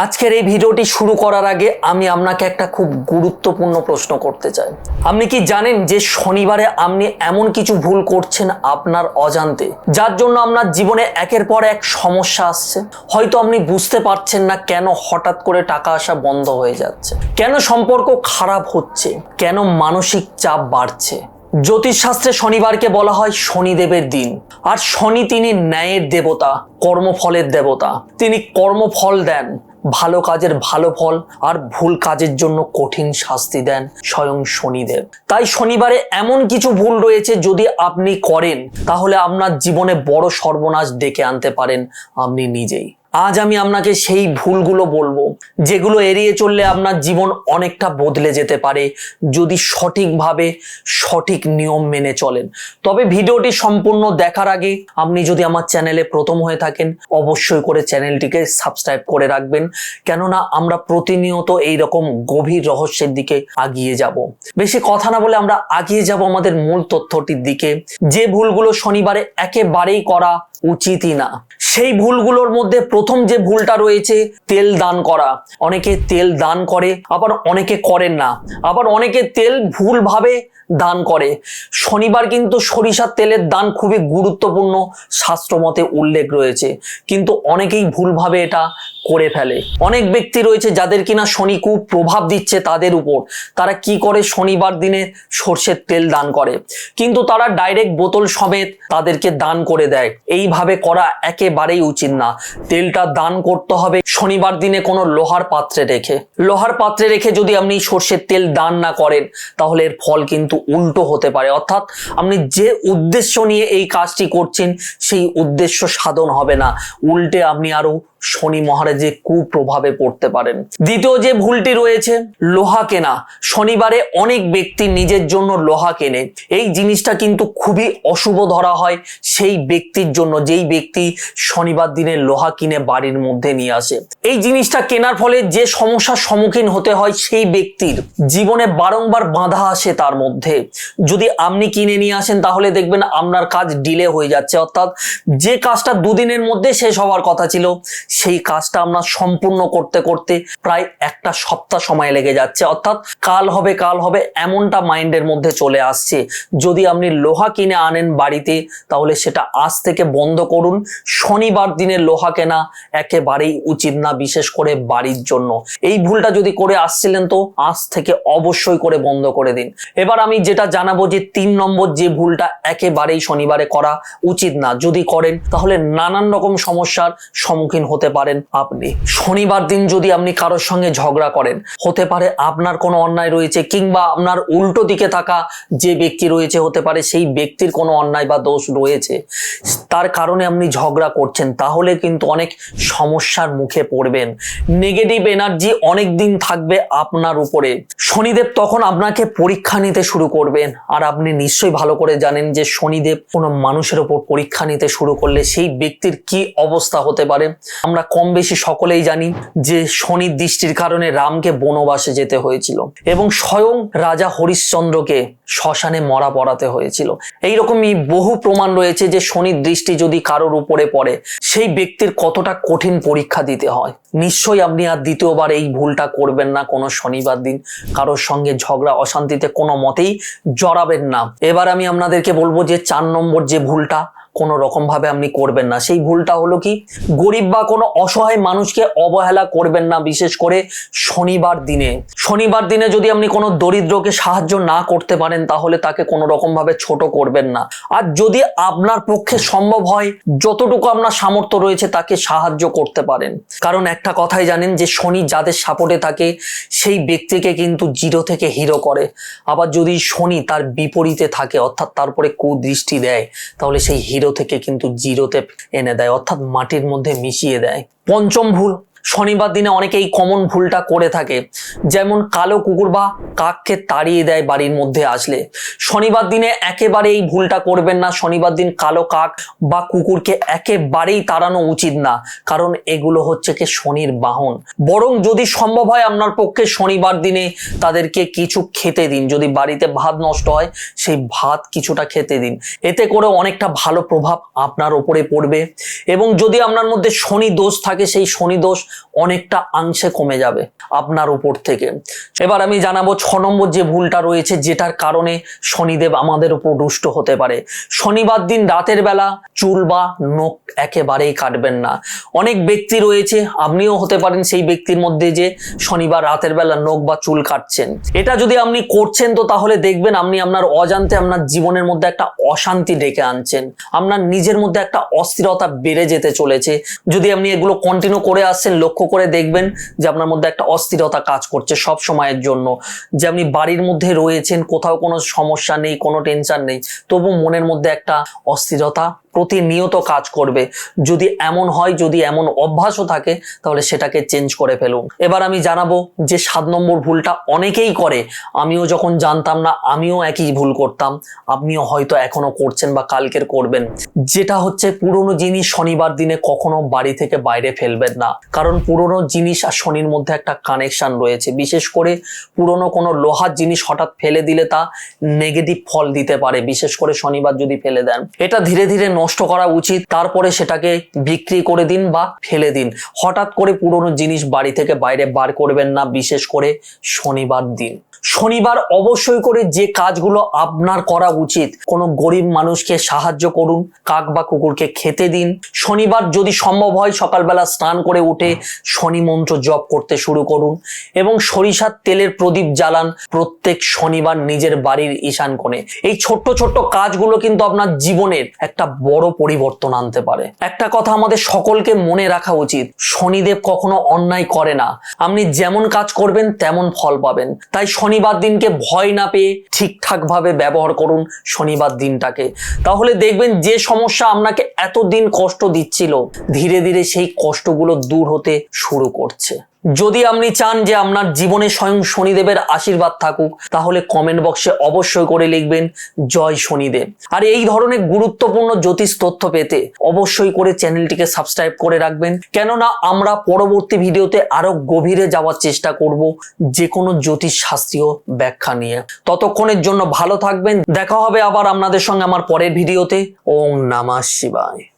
আজকের এই ভিডিওটি শুরু করার আগে আমি আপনাকে একটা খুব গুরুত্বপূর্ণ প্রশ্ন করতে চাই। আপনি কি জানেন যে শনিবারে আপনি এমন কিছু ভুল করছেন আপনার অজান্তে, যার জন্য আপনার জীবনে একের পর এক সমস্যা আসছে? হয়তো আপনি বুঝতে পারছেন না কেন হঠাৎ করে টাকা আসা বন্ধ হয়ে যাচ্ছে, কেন সম্পর্ক খারাপ হচ্ছে, কেন মানসিক চাপ বাড়ছে। জ্যোতিষশাস্ত্রে শনিবারকে বলা হয় শনিদেবের দিন। আর শনি তিনি ন্যায়ের দেবতা, কর্মফলের দেবতা। তিনি কর্মফল দেন, ভালো কাজের ভালো ফল, আর ভুল কাজের জন্য কঠিন শাস্তি দেন স্বয়ং শনিদেব। তাই শনিবারে এমন কিছু ভুল রয়েছে যদি আপনি করেন তাহলে আপনার জীবনে বড় সর্বনাশ ডেকে আনতে পারেন আপনি নিজেই। আজ আমি আপনাকে সেই ভুলগুলো বলবো যেগুলো এড়িয়ে চললে আপনার জীবন অনেকটা বদলে যেতে পারে যদি সঠিকভাবে সঠিক নিয়ম মেনে চলেন। তবে ভিডিওটি সম্পূর্ণ দেখার আগে আপনি যদি আমার চ্যানেলে প্রথম হয়ে থাকেন অবশ্যই করে চ্যানেলটিকে সাবস্ক্রাইব করে রাখবেন, কেননা আমরা প্রতিনিয়ত এইরকম গভীর রহস্যের দিকে আগিয়ে যাব। বেশি কথা না বলে আমরা আগিয়ে যাব আমাদের মূল তথ্যটির দিকে, যে ভুলগুলো শনিবারে একেবারেই করা উচিতই না। সেই ভুলগুলোর মধ্যে প্রথম যে ভুলটা রয়েছে তেল দান করা। অনেকে তেল দান করে, আবার অনেকে করেন না, আবার অনেকে তেল ভুলভাবে দান করে। শনিবার কিন্তু সরিষার তেলের দান খুবই গুরুত্বপূর্ণ, শাস্ত্রমতে উল্লেখ রয়েছে, কিন্তু অনেকেই ভুলভাবে এটা করে ফেলে। অনেক ব্যক্তি রয়েছে যাদের কিনা শনি খুব প্রভাব দিচ্ছে তাদের উপর, তারা কি করে শনিবার দিনে সর্ষের তেল দান করে, কিন্তু তারা ডাইরেক্ট বোতল সমেত তাদেরকে দান করে দেয়। এইভাবে করা একেবারেই উচিত না। তেলটা দান করতে হবে শনিবার দিনে কোনো লোহার পাত্রে রেখে। লোহার পাত্রে রেখে যদি আপনি সর্ষের তেল দান না করেন তাহলে এর ফল কিন্তু উল্টো হতে পারে, অর্থাৎ আপনি যে উদ্দেশ্য নিয়ে এই কাজটি করছেন সেই উদ্দেশ্য সাধন হবে না, উল্টে আপনি আরো শনি মহারাজের কুপ্রভাবে পড়তে পারেন। দ্বিতীয় যে ভুলটি রয়েছে লোহা কেনা। শনিবারে অনেক ব্যক্তি নিজের জন্য লোহা কেনে। এই জিনিসটা কিন্তু খুবই অশুভ ধরা হয় সেই ব্যক্তির জন্য যেই ব্যক্তি শনিবার দিনে লোহা কিনে বাড়ির মধ্যে নিয়ে আসে। এই জিনিসটা কেনার ফলে যে সমস্যার সম্মুখীন হতে হয় সেই ব্যক্তির জীবনে বারংবার বাধা আসে তার মধ্যে। যদি আপনি কিনে নিয়ে আসেন তাহলে দেখবেন আপনার কাজ ডিলে হয়ে যাচ্ছে, অর্থাৎ যে কাজটা দুদিনের মধ্যে শেষ হওয়ার কথা ছিল সেই কাজটা আমরা সম্পূর্ণ করতে করতে প্রায় একটা সপ্তাহ সময় লেগে যাচ্ছে, অর্থাৎ কাল হবে এমনটা মাইন্ডের মধ্যে চলে আসছে। যদি আপনি লোহা কিনে আনেন বাড়িতে তাহলে সেটা আজ থেকে বন্ধ করুন। শনিবার দিনে লোহা কেনা একেবারেই উচিত না, বিশেষ করে বাড়ির জন্য। এই ভুলটা যদি করে আসছিলেন তো আজ থেকে অবশ্যই করে বন্ধ করে দিন। এবার আমি যেটা জানাবো যে 3 নম্বর যে ভুলটা একেবারেই শনিবারে করা উচিত না, যদি করেন তাহলে নানান রকম সমস্যার সম্মুখীন হতে পারেন আপনি। শনিবার দিন যদি আপনি কারোর সঙ্গে ঝগড়া করেন, হতে পারে আপনার কোনো অন্যায় রয়েছে, কিংবা আপনার উল্টো দিকে থাকা যে ব্যক্তি রয়েছে হতে পারে সেই ব্যক্তির কোনো অন্যায় বা দোষ রয়েছে, তার কারণে আপনি ঝগড়া করছেন, তাহলে কিন্তু অনেক সমস্যার মুখে পড়বেন। নেগেটিভ এনার্জি অনেক দিন থাকবে আপনার উপরে। শনিদেব তখন আপনাকে পরীক্ষা নিতে শুরু করবেন। আর আপনি নিশ্চয়ই ভালো করে জানেন যে শনিদেব কোনো মানুষের উপর পরীক্ষা নিতে শুরু করলে সেই ব্যক্তির কি অবস্থা হতে পারে। আমরা কম বেশি সকলেই জানি যে শনির দৃষ্টির কারণে রামকে বনবাসে যেতে হয়েছিল এবং স্বয়ং রাজা হরিশ্চন্দ্রকে শ্মশানে মরা পড়াতে হয়েছিল। এইরকমই বহু প্রমাণ রয়েছে যে শনির দৃষ্টি যদি কারোর উপরে পড়ে সেই ব্যক্তির কতটা কঠিন পরীক্ষা দিতে হয়। নিশ্চয়ই আপনি আর দ্বিতীয়বার এই ভুলটা করবেন না। কোনো শনিবার দিন কারোর সঙ্গে ঝগড়া অশান্তিতে কোনো মতেই জড়াবেন না। এবার আমি আপনাদেরকে বলবো যে 4 নম্বর যে ভুলটা কোনো রকম ভাবে আপনি করবেন না, সেই ভুলটা হলো কি, গরিব বা কোনো অসহায় মানুষকে অবহেলা করবেন না, বিশেষ করে শনিবার দিনে। শনিবার দিনে যদি আপনি কোনো দরিদ্রকে সাহায্য না করতে পারেন তাহলে তাকে কোনো রকম ভাবে ছোট করবেন না। আর যদি আপনার পক্ষে সম্ভব হয় যতটুকু আপনার সামর্থ্য রয়েছে তাকে সাহায্য করতে পারেন, কারণ একটা কথাই জানেন যে শনি যাদের সাপোর্টে থাকে সেই ব্যক্তিকে কিন্তু জিরো থেকে হিরো করে। আবার যদি শনি তার বিপরীতে থাকে অর্থাৎ তারপরে কুদৃষ্টি দেয় তাহলে সেই হিরো থেকে কিন্তু জিরোতে এনে দেয়, অর্থাৎ মাটির মধ্যে মিশিয়ে দেয়। 5ম ভুল, শনিবার দিনে অনেকে এই কমন ভুলটা করে থাকে, যেমন কালো কুকুর বা কাককে তাড়িয়ে দেয় বাড়ির মধ্যে আসলে। শনিবার দিনে একেবারে এই ভুলটা করবেন না। শনিবার দিন কালো কাক বা কুকুরকে একেবারেই তাড়ানো উচিত না, কারণ এগুলো হচ্ছে কি শনির বাহন। বরং যদি সম্ভব হয় আপনার পক্ষে শনিবার দিনে তাদেরকে কিছু খেতে দিন। যদি বাড়িতে ভাত নষ্ট হয় সেই ভাত কিছুটা খেতে দিন, এতে করে অনেকটা ভালো প্রভাব আপনার উপরে পড়বে। এবং যদি আপনার মধ্যে শনি দোষ থাকে সেই শনি দোষ অনেকটা অংশে কমে যাবে আপনার উপর থেকে। এবার আমি জানাবো 6 নম্বর যে ভুলটা রয়েছে, যেটার কারণে শনিদেব আমাদের উপর রুষ্ট হতে পারে। শনিবার দিন রাতের বেলা চুল বা নখ একেবারেই কাটবেন না। অনেক ব্যক্তি রয়েছে, আপনিও হতে পারেন সেই ব্যক্তির মধ্যে যে শনিবার রাতের বেলা নখ বা চুল কাটছেন। এটা যদি আপনি করছেন তো তাহলে দেখবেন আপনি আপনার অজান্তে আপনার জীবনের মধ্যে একটা অশান্তি ডেকে আনছেন, আপনার নিজের মধ্যে একটা অস্থিরতা বেড়ে যেতে চলেছে। যদি আপনি এগুলো কন্টিনিউ করে আসছেন, লক্ষ্য করে দেখবেন যে আপনার মধ্যে একটা অস্থিরতা কাজ করছে সব সময়ের জন্য, যে আপনি বাড়ির মধ্যে রয়েছেন, কোথাও কোনো সমস্যা নেই, কোনো টেনশন নেই, তবু মনের মধ্যে একটা অস্থিরতা প্রতিনিয়ত কাজ করবে। যদি এমন হয়, যদি এমন অভ্যাসও থাকে, তাহলে সেটাকে চেঞ্জ করে ফেলুন। এবার আমি জানাবো যে 7 নম্বর ভুলটা অনেকেই করে, আমিও যখন জানতাম না আমিও একই ভুল করতাম, আপনিও হয়তো এখনো করছেন বা কালকের করবেন। যেটা হচ্ছে পুরনো জিনিস শনিবার দিনে কখনো বাড়ি থেকে বাইরে ফেলবেন না, কারণ পুরনো জিনিস আর শনির মধ্যে একটা কানেকশন রয়েছে। বিশেষ করে পুরনো কোনো লোহার জিনিস হঠাৎ ফেলে দিলে তা নেগেটিভ ফল দিতে পারে, বিশেষ করে শনিবার যদি ফেলে দেন। এটা ধীরে ধীরে নষ্ট করা উচিত, তারপরে সেটাকে বিক্রি করে দিন বা ফেলে দিন। হঠাৎ করে পুরনো জিনিস বাড়ি থেকে বাইরে বার করবেন না, বিশেষ করে শনিবার দিন। শনিবার অবশ্যই করে যে কাজগুলো আপনার করা উচিত, কোনো গরিব মানুষকে সাহায্য করুন, কাক বা কুকুরকে খেতে দিন। শনিবার যদি সম্ভব হয় সকালবেলা স্নান করে উঠে শনি মন্ত্র জপ করতে শুরু করুন এবং সরিষার তেলের প্রদীপ জ্বালান প্রত্যেক শনিবার নিজের বাড়ির ঈশান কোণে। এই ছোট্ট ছোট্ট কাজগুলো কিন্তু আপনার জীবনের একটা বড় পরিবর্তন আনতে পারে। একটা কথা আমাদের সকলকে মনে রাখা উচিত, শনিদেব কখনো অন্যায় করে না, আপনি যেমন কাজ করবেন তেমন ফল পাবেন। তাই শনিবার দিনকে ভয় না পেয়ে ঠিকঠাক ভাবে ব্যবহার করুন শনিবার দিনটাকে, তাহলে দেখবেন যে সমস্যা আপনাকে এতদিন কষ্ট দিচ্ছিল ধীরে ধীরে সেই কষ্টগুলো দূর হতে শুরু করছে। যদি আপনি চান যে আপনার জীবনে স্বয়ং শনিদেবের আশীর্বাদ থাকুক, তাহলে কমেন্ট বক্সে অবশ্যই করে লিখবেন জয় শনিদেব। আর এই ধরনের গুরুত্বপূর্ণ জ্যোতিষ তথ্য পেতে অবশ্যই করে চ্যানেলটিকে সাবস্ক্রাইব করে রাখবেন, কেননা আমরা পরবর্তী ভিডিওতে আরো গভীরে যাওয়ার চেষ্টা করব যে কোনো জ্যোতিষ শাস্ত্রীয় ব্যাখ্যা নিয়ে। ততক্ষণের জন্য ভালো থাকবেন, দেখা হবে আবার আপনাদের সঙ্গে আমার পরের ভিডিওতে। ওম নমঃ শিবায়।